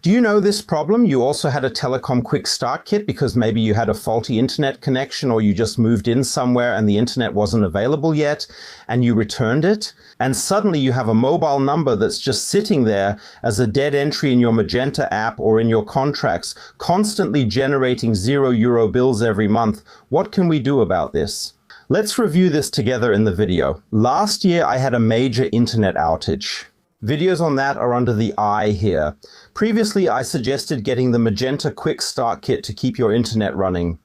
Do you know this problem? You also had a Telekom quick start kit because maybe you had a faulty internet connection or you just moved in somewhere and the internet wasn't available yet and you returned it. And suddenly you have a mobile number that's just sitting there as a dead entry in your Magenta app or in your contracts, constantly generating €0 bills every month. What can we do about this? Let's review this together in the video. Last year I had a major internet outage. Videos on that are under the I here. Previously, I suggested getting the Magenta Quick Start Kit to keep your internet running.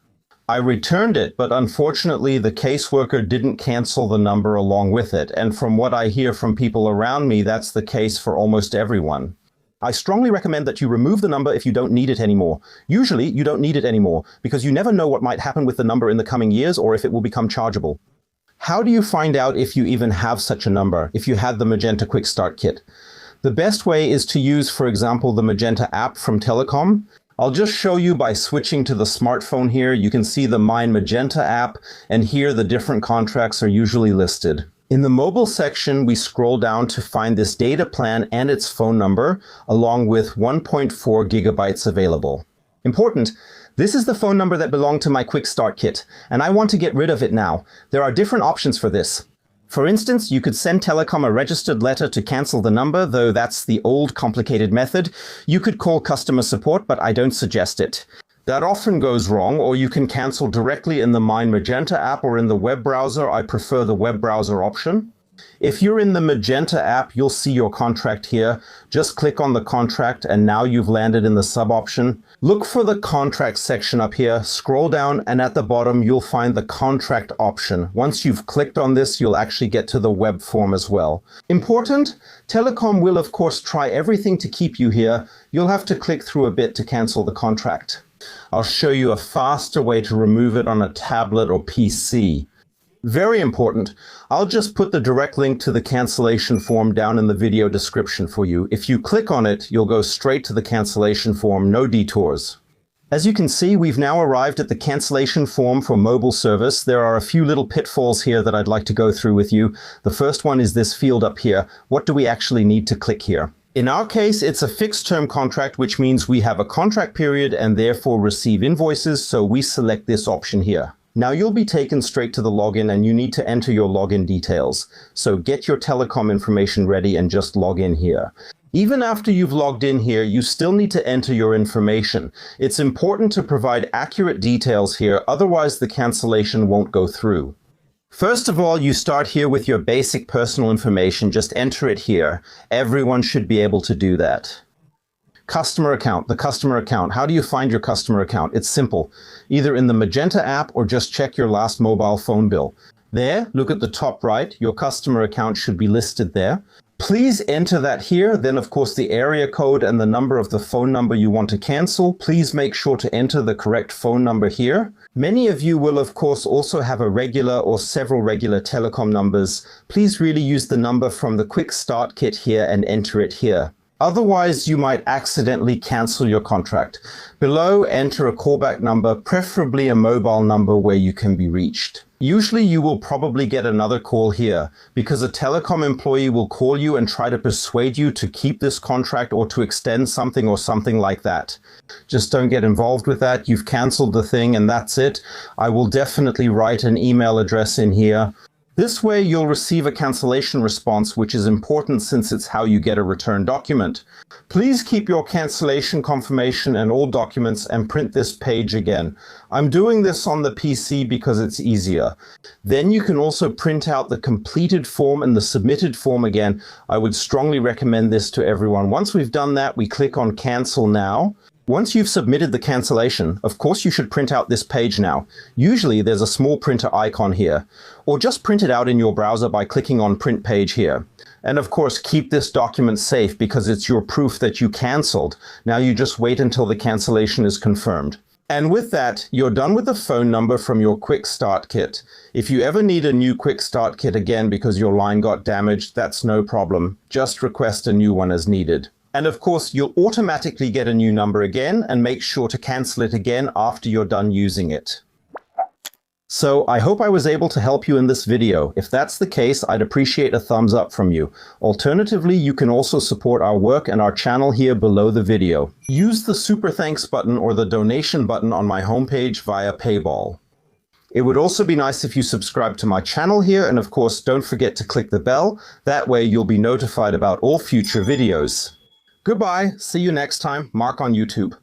I returned it, but unfortunately the caseworker didn't cancel the number along with it, and from what I hear from people around me, that's the case for almost everyone. I strongly recommend that you remove the number if you don't need it anymore. Usually, you don't need it anymore, because you never know what might happen with the number in the coming years or if it will become chargeable. How do you find out if you even have such a number, if you had the Magenta Quick Start Kit? The best way is to use, for example, the Magenta app from Telekom. I'll just show you by switching to the smartphone here. You can see the Mine Magenta app, and here the different contracts are usually listed. In the mobile section, we scroll down to find this data plan and its phone number, along with 1.4 gigabytes available. Important! This is the phone number that belonged to my Quick Start Kit, and I want to get rid of it now. There are different options for this. For instance, you could send Telekom a registered letter to cancel the number, though that's the old complicated method. You could call customer support, but I don't suggest it. That often goes wrong, or you can cancel directly in the Mine Magenta app or in the web browser. I prefer the web browser option. If you're in the Magenta app, you'll see your contract here. Just click on the contract and now you've landed in the sub option. Look for the contract section up here, scroll down, and at the bottom you'll find the contract option. Once you've clicked on this, you'll actually get to the web form as well. Important, Telekom will of course try everything to keep you here. You'll have to click through a bit to cancel the contract. I'll show you a faster way to remove it on a tablet or PC. Very important. I'll just put the direct link to the cancellation form down in the video description for you. If you click on it, you'll go straight to the cancellation form, no detours. As you can see, we've now arrived at the cancellation form for mobile service. There are a few little pitfalls here that I'd like to go through with you. The first one is this field up here. What do we actually need to click here? In our case, it's a fixed term contract, which means we have a contract period and therefore receive invoices, so we select this option here. Now you'll be taken straight to the login and you need to enter your login details. So get your Telekom information ready and just log in here. Even after you've logged in here, you still need to enter your information. It's important to provide accurate details here, otherwise the cancellation won't go through. First of all, you start here with your basic personal information. Just enter it here. Everyone should be able to do that. Customer account, the customer account. How do you find your customer account? It's simple. Either in the Magenta app or just check your last mobile phone bill. There, look at the top right. Your customer account should be listed there. Please enter that here. Then, of course, the area code and the number of the phone number you want to cancel. Please make sure to enter the correct phone number here. Many of you will, of course, also have a regular or several regular Telekom numbers. Please really use the number from the Quick Start Kit here and enter it here. Otherwise, you might accidentally cancel your contract. Below, enter a callback number, preferably a mobile number where you can be reached. Usually you will probably get another call here because a Telekom employee will call you and try to persuade you to keep this contract or to extend something or something like that. Just don't get involved with that. You've canceled the thing and that's it. I will definitely write an email address in here. This way you'll receive a cancellation response, which is important since it's how you get a return document. Please keep your cancellation confirmation and all documents and print this page again. I'm doing this on the PC because it's easier. Then you can also print out the completed form and the submitted form again. I would strongly recommend this to everyone. Once we've done that, we click on Cancel Now. Once you've submitted the cancellation, of course you should print out this page now. Usually there's a small printer icon here, or just print it out in your browser by clicking on Print Page here. And of course, keep this document safe because it's your proof that you canceled. Now you just wait until the cancellation is confirmed. And with that, you're done with the phone number from your Quick Start Kit. If you ever need a new Quick Start Kit again because your line got damaged, that's no problem. Just request a new one as needed. And of course, you'll automatically get a new number again and make sure to cancel it again after you're done using it. So I hope I was able to help you in this video. If that's the case, I'd appreciate a thumbs up from you. Alternatively, you can also support our work and our channel here below the video. Use the Super Thanks button or the donation button on my homepage via Payball. It would also be nice if you subscribe to my channel here, and of course, don't forget to click the bell. That way you'll be notified about all future videos. Goodbye. See you next time. Mark on YouTube.